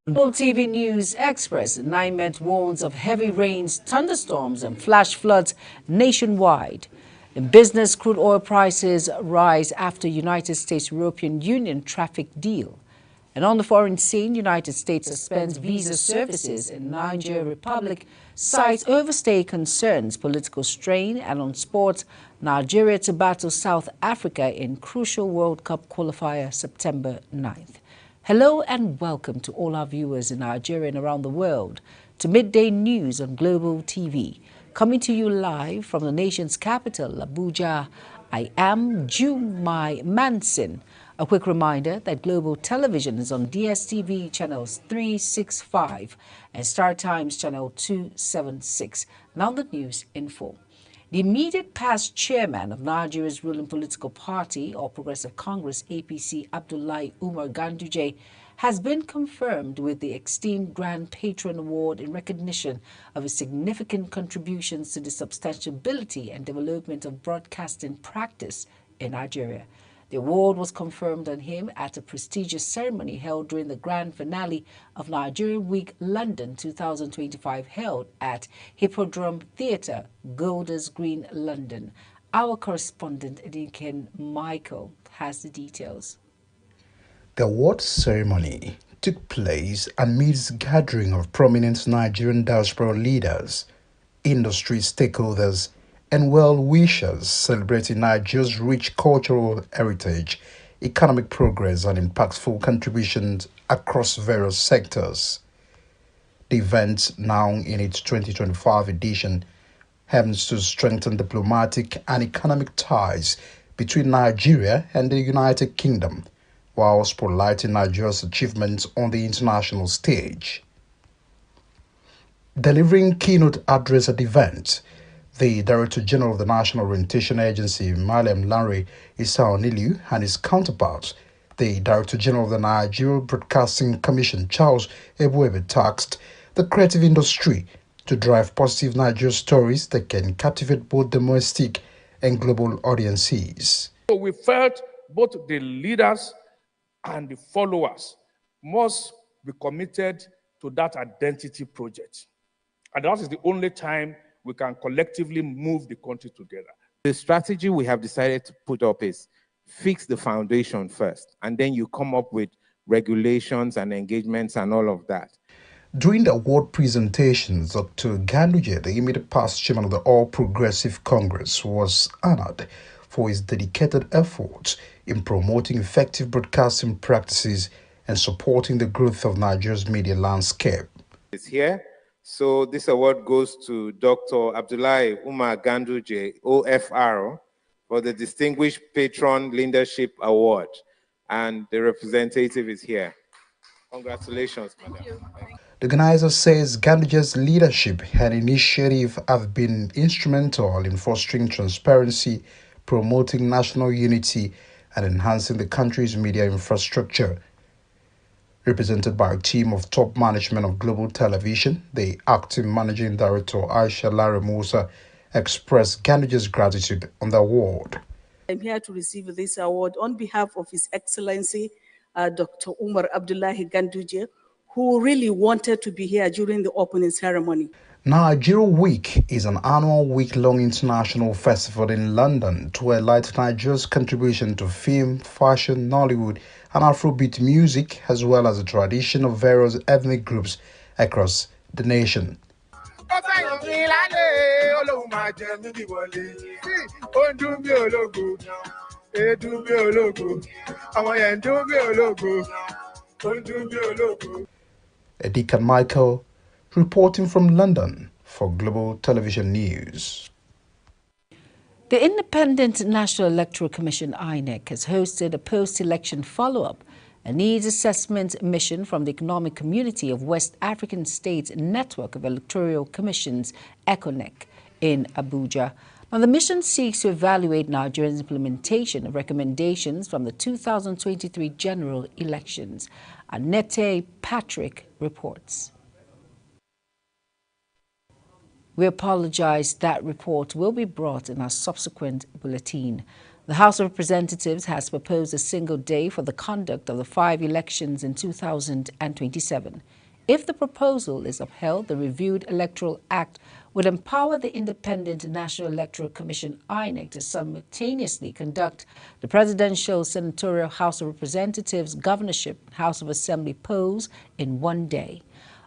Global TV News Express, NIMET warns of heavy rains, thunderstorms and flash floods nationwide. In business, crude oil prices rise after United States-European Union traffic deal. And on the foreign scene, United States suspends visa services in Niger Republic, cites overstay concerns, political strain, and on sports, Nigeria to battle South Africa in crucial World Cup qualifier September 9th. Hello and welcome to all our viewers in Nigeria and around the world to Midday News on Global TV. Coming to you live from the nation's capital, Abuja, I am Jumai Manson. A quick reminder that Global Television is on DSTV channels 365 and Star Times channel 276. Now the news in full. The immediate past chairman of Nigeria's ruling political party, All Progressive Congress APC, Abdullahi Umar Ganduje, has been confirmed with the esteemed Grand Patron Award in recognition of his significant contributions to the substantiability and development of broadcasting practice in Nigeria. The award was conferred on him at a prestigious ceremony held during the grand finale of Nigerian Week London 2025 held at Hippodrome Theatre, Golders Green, London. Our correspondent, Edinken Michael, has the details. The award ceremony took place amidst a gathering of prominent Nigerian diaspora leaders, industry stakeholders, and well-wishers celebrating Nigeria's rich cultural heritage, economic progress, and impactful contributions across various sectors. The event, now in its 2025 edition, aims to strengthen diplomatic and economic ties between Nigeria and the United Kingdom, while spotlighting Nigeria's achievements on the international stage. Delivering keynote address at the event, the Director General of the National Orientation Agency, Malem Lanre Issa-Onilu, and his counterpart, the Director General of the Nigeria Broadcasting Commission, Charles Ebuebe, tasked the creative industry to drive positive Nigeria stories that can captivate both domestic and global audiences. So we felt both the leaders and the followers must be committed to that identity project. And that is the only time we can collectively move the country together. The strategy we have decided to put up is fix the foundation first, and then you come up with regulations and engagements and all of that. During the award presentations, Dr. Ganduje, the immediate past chairman of the All Progressive Congress, was honored for his dedicated efforts in promoting effective broadcasting practices and supporting the growth of Nigeria's media landscape. It's here. So this award goes to Dr. Abdullahi Umar Ganduje, OFR, for the Distinguished Patron Leadership Award. And the representative is here. Congratulations, madam. The organizer says Ganduje's leadership and initiative have been instrumental in fostering transparency, promoting national unity, and enhancing the country's media infrastructure. Represented by a team of top management of Global Television, the acting managing director Aisha Lare Musa expressed Ganduje's gratitude on the award. I'm here to receive this award on behalf of His Excellency Dr. Umar Abdullahi Ganduje, who really wanted to be here during the opening ceremony. Nigeria Week is an annual week-long international festival in London to highlight Nigeria's contribution to film, fashion, Nollywood, and Afrobeat music, as well as the tradition of various ethnic groups across the nation. Edikan Michael, reporting from London for Global Television News. The Independent National Electoral Commission, INEC, has hosted a post-election follow-up, a needs assessment mission from the Economic Community of West African States Network of Electoral Commissions, ECONEC, in Abuja. Now, the mission seeks to evaluate Nigeria's implementation of recommendations from the 2023 general elections. Annette Patrick reports. We apologize. That report will be brought in our subsequent bulletin. The House of Representatives has proposed a single day for the conduct of the 5 elections in 2027. If the proposal is upheld, the reviewed Electoral Act would empower the Independent National Electoral Commission (INEC) to simultaneously conduct the presidential, senatorial, House of Representatives, governorship, and House of Assembly polls in one day.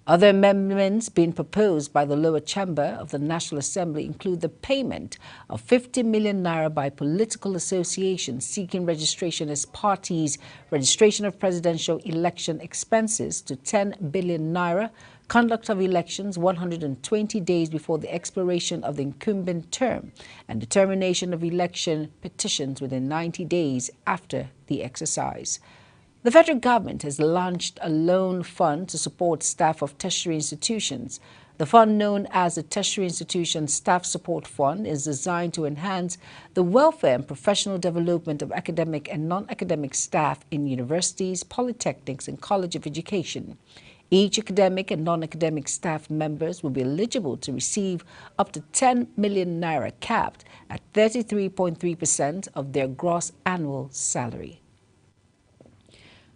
Other amendments being proposed by the lower chamber of the National Assembly include the payment of 50 million naira by political associations seeking registration as parties, registration of presidential election expenses to 10 billion naira, conduct of elections 120 days before the expiration of the incumbent term, and determination of election petitions within 90 days after the exercise. The federal government has launched a loan fund to support staff of tertiary institutions. The fund, known as the Tertiary Institution Staff Support Fund, is designed to enhance the welfare and professional development of academic and non-academic staff in universities, polytechnics, and college of education. Each academic and non-academic staff members will be eligible to receive up to 10 million naira, capped at 33.3% of their gross annual salary.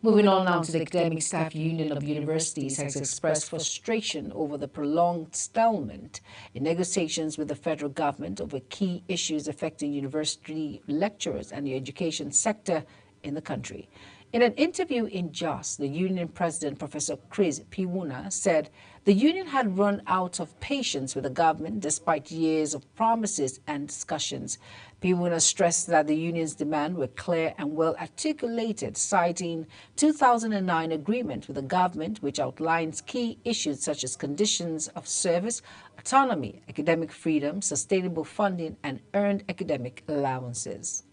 Moving on now to the Academic Staff Union of Universities has expressed frustration over the prolonged stalemate in negotiations with the federal government over key issues affecting university lecturers and the education sector in the country. In an interview in Jos, the union president, Professor Chris Piwuna, said the union had run out of patience with the government despite years of promises and discussions. Piwuna stressed that the union's demands were clear and well articulated, citing 2009 agreement with the government, which outlines key issues such as conditions of service, autonomy, academic freedom, sustainable funding, and earned academic allowances.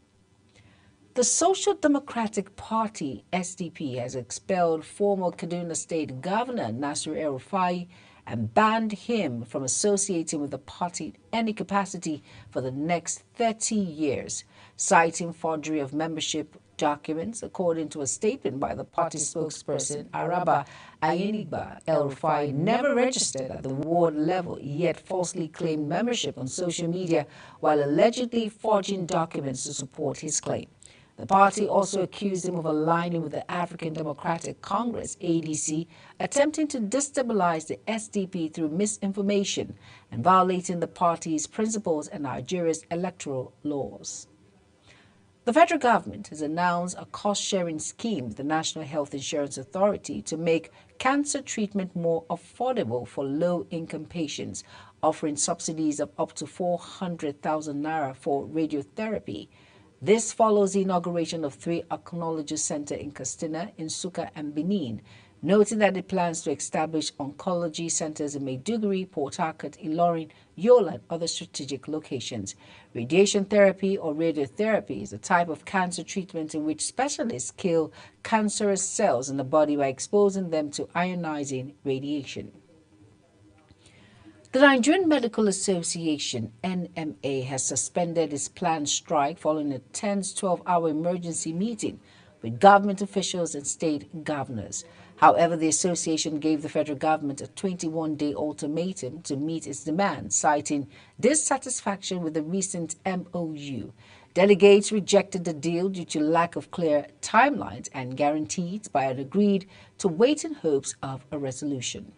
The Social Democratic Party, SDP, has expelled former Kaduna State Governor Nasir El-Rufai and banned him from associating with the party in any capacity for the next 30 years, citing forgery of membership documents. According to a statement by the party spokesperson, Araba Ayenigba, El-Rufai never registered at the ward level, yet falsely claimed membership on social media while allegedly forging documents to support his claim. The party also accused him of aligning with the African Democratic Congress, ADC, attempting to destabilize the SDP through misinformation and violating the party's principles and Nigeria's electoral laws. The federal government has announced a cost-sharing scheme with the National Health Insurance Authority to make cancer treatment more affordable for low-income patients, offering subsidies of up to 400,000 naira for radiotherapy. This follows the inauguration of 3 oncology centers in Katsina, Nsukka, and Benin, noting that it plans to establish oncology centers in Maiduguri, Port Harcourt, Ilorin, Yola, and other strategic locations. Radiation therapy or radiotherapy is a type of cancer treatment in which specialists kill cancerous cells in the body by exposing them to ionizing radiation. The Nigerian Medical Association, NMA, has suspended its planned strike following a tense 12-hour emergency meeting with government officials and state governors. However, the association gave the federal government a 21-day ultimatum to meet its demands, citing dissatisfaction with the recent MOU. Delegates rejected the deal due to lack of clear timelines and guarantees, but had agreed to wait in hopes of a resolution.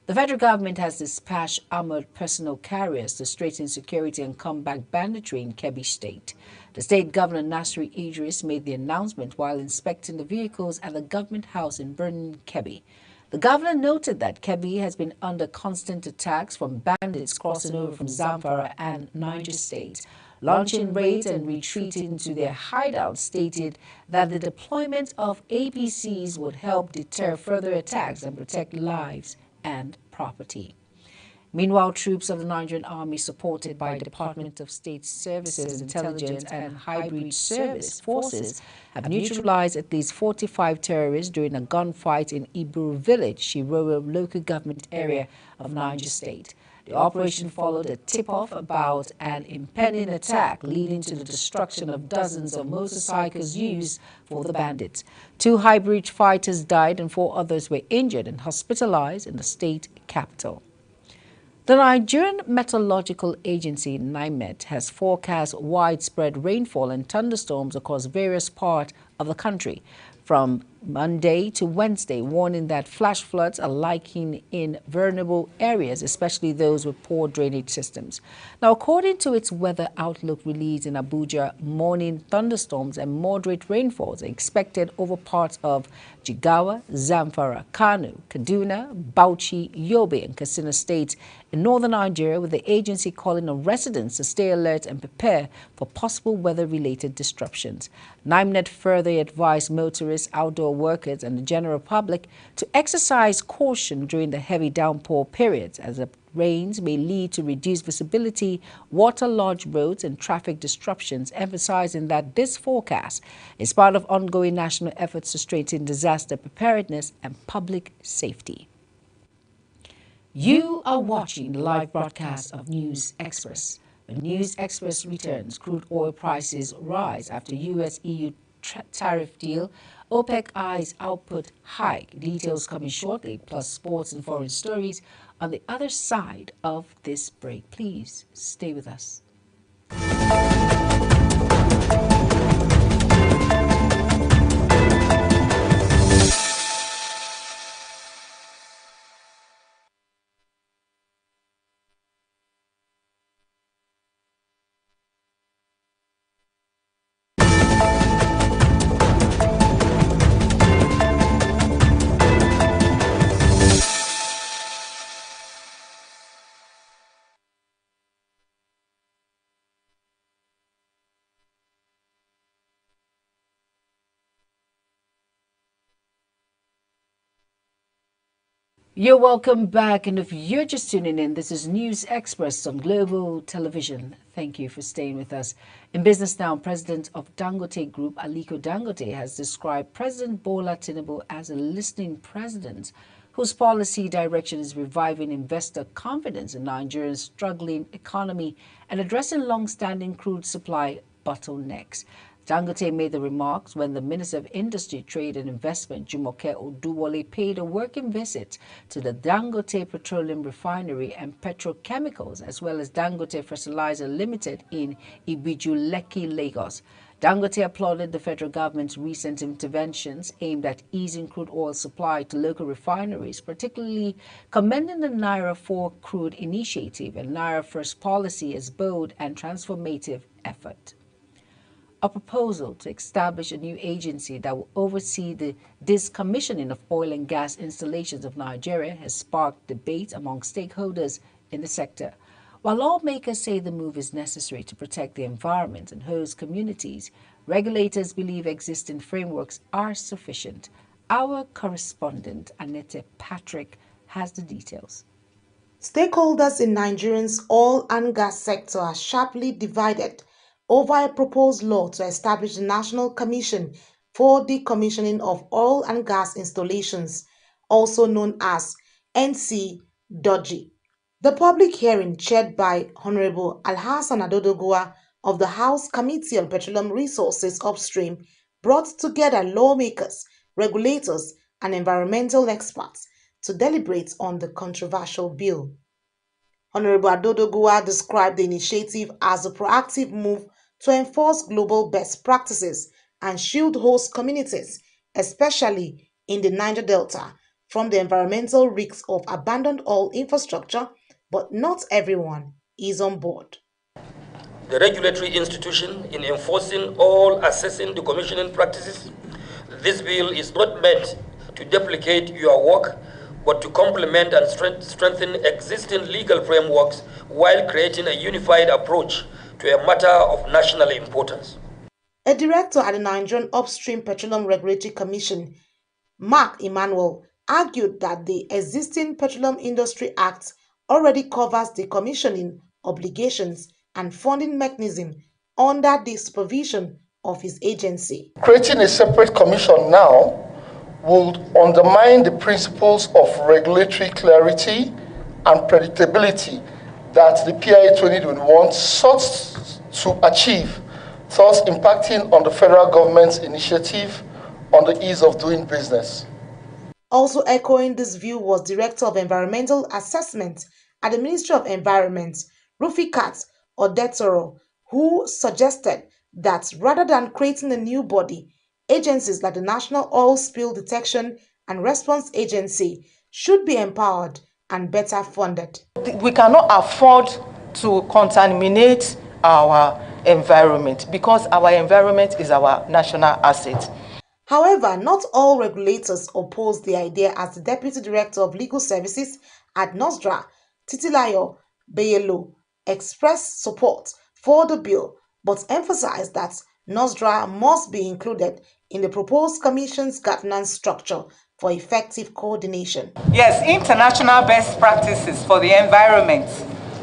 The federal government has dispatched armored personnel carriers to straighten security and combat banditry in Kebbi State. The state governor, Nasri Idris, made the announcement while inspecting the vehicles at the government house in Birnin, Kebbi. The governor noted that Kebbi has been under constant attacks from bandits crossing over from Zamfara and Niger State. Launching raids and retreating to their hideouts, stated that the deployment of APCs would help deter further attacks and protect lives and property. Meanwhile, troops of the Nigerian Army, supported by Department of State Services, Intelligence, and Hybrid Service Forces, have neutralized at least 45 terrorists during a gunfight in Iburu Village, Shiroro local government area of Niger State. The operation followed a tip-off about an impending attack, leading to the destruction of dozens of motorcycles used for the bandits. 2 hybrid fighters died and 4 others were injured and hospitalized in the state capital. The Nigerian Meteorological Agency, NIMET, has forecast widespread rainfall and thunderstorms across various parts of the country from Monday to Wednesday, warning that flash floods are likely in vulnerable areas, especially those with poor drainage systems. Now, according to its weather outlook released in Abuja, morning thunderstorms and moderate rainfalls are expected over parts of Jigawa, Zamfara, Kano, Kaduna, Bauchi, Yobe, and Katsina states in northern Nigeria, with the agency calling on residents to stay alert and prepare for possible weather-related disruptions. NIMET further advised motorists, outdoor workers, and the general public to exercise caution during the heavy downpour periods, as the rains may lead to reduced visibility, waterlogged roads, and traffic disruptions, emphasizing that this forecast is part of ongoing national efforts to strengthen disaster preparedness and public safety. You are watching the live broadcast of News Express. When News Express returns, crude oil prices rise after U.S.-EU tariff deal, OPEC eyes output hike. Details coming shortly, plus sports and foreign stories on the other side of this break. Please stay with us. You're welcome back, and if you're just tuning in, this is News Express on Global Television. Thank you for staying with us. In Business Now, President of Dangote Group, Aliko Dangote, has described President Bola Tinubu as a listening president whose policy direction is reviving investor confidence in Nigeria's struggling economy and addressing long-standing crude supply bottlenecks. Dangote made the remarks when the Minister of Industry, Trade and Investment, Jumoke Oduwole, paid a working visit to the Dangote Petroleum Refinery and Petrochemicals, as well as Dangote Fertilizer Limited in Ibiju, Lekki, Lagos. Dangote applauded the federal government's recent interventions aimed at easing crude oil supply to local refineries, particularly commending the Naira 4 crude initiative and Naira First policy as bold and transformative effort. A proposal to establish a new agency that will oversee the decommissioning of oil and gas installations of Nigeria has sparked debate among stakeholders in the sector. While lawmakers say the move is necessary to protect the environment and host communities, regulators believe existing frameworks are sufficient. Our correspondent, Annette Patrick, has the details. Stakeholders in Nigeria's oil and gas sector are sharply divided over a proposed law to establish the National Commission for Decommissioning of Oil and Gas Installations, also known as NCDOGI. The public hearing, chaired by Honorable Alhassan Adodogwa of the House Committee on Petroleum Resources Upstream, brought together lawmakers, regulators, and environmental experts to deliberate on the controversial bill. Honorable Adodogwa described the initiative as a proactive move to enforce global best practices and shield host communities, especially in the Niger Delta, from the environmental risks of abandoned oil infrastructure, but not everyone is on board. The regulatory institution in enforcing all assessing decommissioning practices, this bill is not meant to duplicate your work, but to complement and strengthen existing legal frameworks while creating a unified approach to a matter of national importance. A director at the Nigerian Upstream Petroleum Regulatory Commission, Mark Emmanuel, argued that the existing Petroleum Industry Act already covers decommissioning obligations and funding mechanism under the supervision of his agency. Creating a separate commission now would undermine the principles of regulatory clarity and predictability that the PIA 2021 sought to achieve, thus impacting on the federal government's initiative on the ease of doing business. Also echoing this view was Director of Environmental Assessment at the Ministry of Environment, Rufikat Odetoro, who suggested that rather than creating a new body, agencies like the National Oil Spill Detection and Response Agency should be empowered and better funded. We cannot afford to contaminate our environment because our environment is our national asset. However, not all regulators oppose the idea, as the Deputy Director of Legal Services at NOSDRA, Titilayo Bayelo, expressed support for the bill but emphasized that NOSDRA must be included in the proposed Commission's governance structure for effective coordination. Yes, international best practices for the environment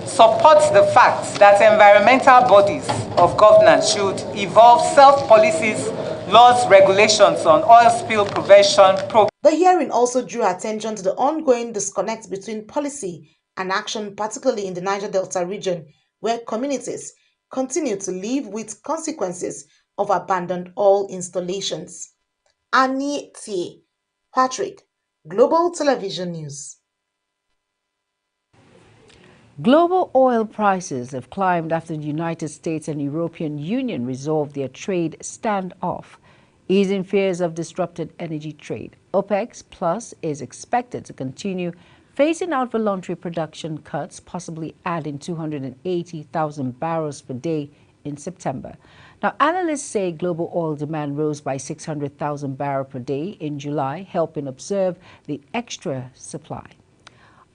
support the fact that environmental bodies of governance should evolve self-policies, laws, regulations on oil spill prevention programs. The hearing also drew attention to the ongoing disconnect between policy and action, particularly in the Niger Delta region, where communities continue to live with consequences of abandoned oil installations. Annie T. Patrick, Global Television News. Global oil prices have climbed after the United States and European Union resolved their trade standoff, easing fears of disrupted energy trade. OPEC Plus is expected to continue phasing out voluntary production cuts, possibly adding 280,000 barrels per day in September. Now, analysts say global oil demand rose by 600,000 barrels per day in July, helping observe the extra supply.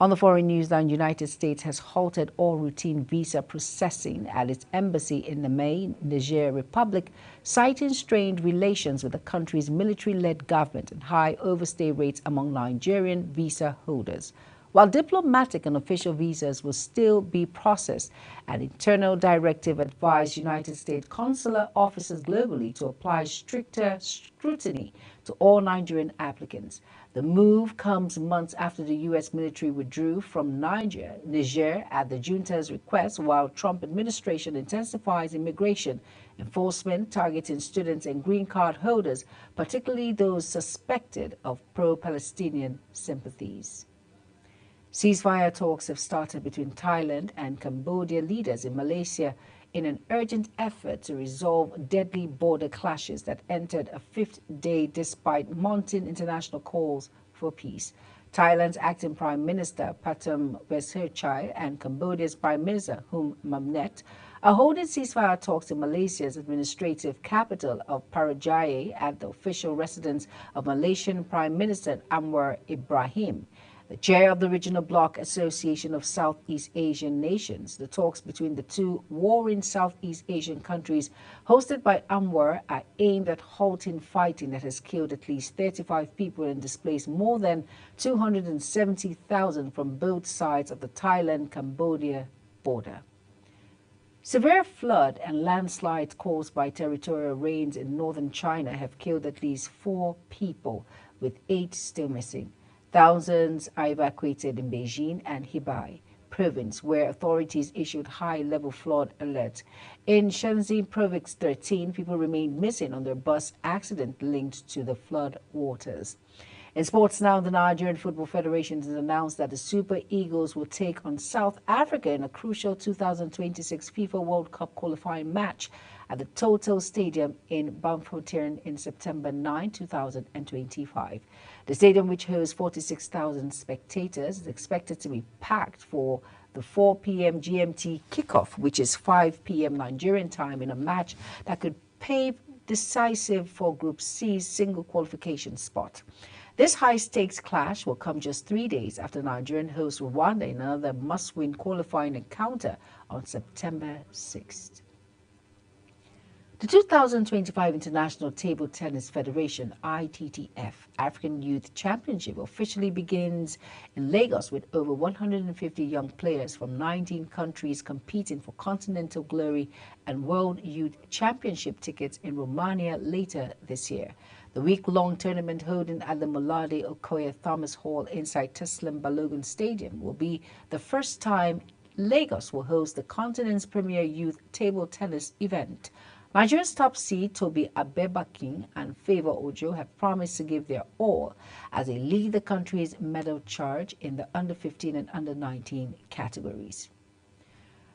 On the foreign news, the United States has halted all routine visa processing at its embassy in Niamey, Niger Republic, citing strained relations with the country's military-led government and high overstay rates among Nigerian visa holders. While diplomatic and official visas will still be processed, an internal directive advised United States consular officers globally to apply stricter scrutiny to all Nigerian applicants. The move comes months after the U.S. military withdrew from Niger at the junta's request, while Trump administration intensifies immigration enforcement targeting students and green card holders, particularly those suspected of pro-Palestinian sympathies. Ceasefire talks have started between Thailand and Cambodia leaders in Malaysia in an urgent effort to resolve deadly border clashes that entered a fifth day despite mounting international calls for peace. Thailand's acting Prime Minister Pathum Wechayachai and Cambodia's Prime Minister Hun Manet are holding ceasefire talks in Malaysia's administrative capital of Putrajaya at the official residence of Malaysian Prime Minister Anwar Ibrahim, the chair of the Regional Bloc Association of Southeast Asian Nations. The talks between the two warring Southeast Asian countries, hosted by Anwar, are aimed at halting fighting that has killed at least 35 people and displaced more than 270,000 from both sides of the Thailand-Cambodia border. Severe flood and landslides caused by territorial rains in northern China have killed at least 4 people, with 8 still missing. Thousands are evacuated in Beijing and Hebei province, where authorities issued high-level flood alerts. In Shenzhen Province 13, people remain missing on their bus accident linked to the flood waters. In sports now, the Nigerian Football Federation has announced that the Super Eagles will take on South Africa in a crucial 2026 FIFA World Cup qualifying match at the Total Stadium in Bamfotein in September 9, 2025. The stadium, which hosts 46,000 spectators, is expected to be packed for the 4 p.m. GMT kickoff, which is 5 p.m. Nigerian time, in a match that could pave decisive for Group C's single qualification spot. This high-stakes clash will come just 3 days after Nigerian hosts Rwanda in another must-win qualifying encounter on September 6th. The 2025 International Table Tennis Federation (ITTF) African Youth Championship officially begins in Lagos, with over 150 young players from 19 countries competing for Continental Glory and World Youth Championship tickets in Romania later this year. The week-long tournament, holding at the Molade Okoye Thomas Hall inside Teslim Balogun Stadium, will be the first time Lagos will host the continent's premier youth table tennis event. Nigeria's top seed Toby Abebakin and Favor Ojo have promised to give their all as they lead the country's medal charge in the under-15 and under-19 categories.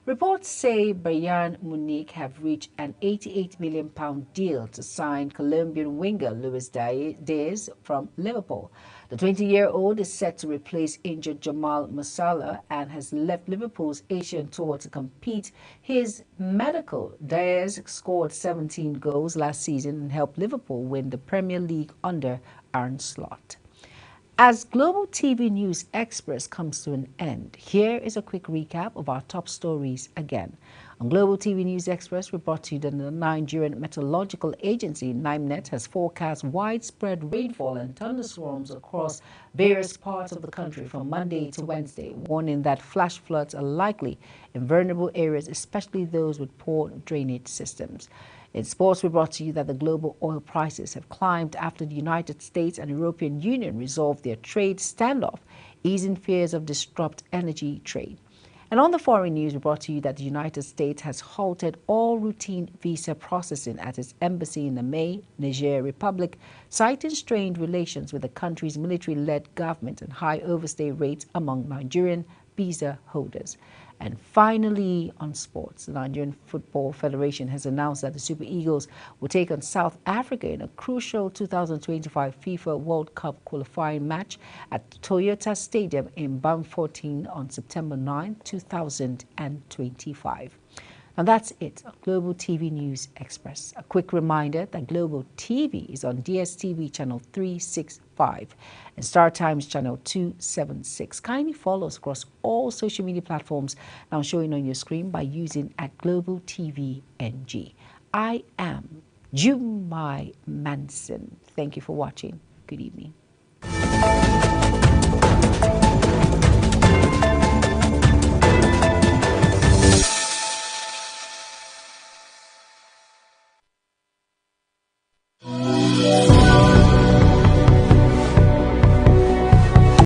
Reports say Bayern Munich have reached an £88 million deal to sign Colombian winger Luis Diaz from Liverpool. The 20-year-old is set to replace injured Jamal Musiala and has left Liverpool's Asian tour to complete his medical. Diaz scored 17 goals last season and helped Liverpool win the Premier League under Arne Slot. As Global TV News Express comes to an end, here is a quick recap of our top stories again. On Global TV News Express, we brought to you that the Nigerian Meteorological Agency, NIMET, has forecast widespread rainfall and thunderstorms across various parts of the country from Monday to Wednesday, warning that flash floods are likely in vulnerable areas, especially those with poor drainage systems. In sports, we brought to you that the global oil prices have climbed after the United States and European Union resolved their trade standoff, easing fears of disrupt energy trade. And on the foreign news, we brought to you that the United States has halted all routine visa processing at its embassy in the Niger Republic, citing strained relations with the country's military-led government and high overstay rates among Nigerian visa holders. And finally, on sports, the Nigerian Football Federation has announced that the Super Eagles will take on South Africa in a crucial 2025 FIFA World Cup qualifying match at Toyota Stadium in Bamford on September 9, 2025. And that's it on Global TV News Express. A quick reminder that Global TV is on DSTV channel 365 and Star Times channel 276. Kindly follow us across all social media platforms now showing on your screen by using @Global TV NG. I am Jumai Manson. Thank you for watching. Good evening.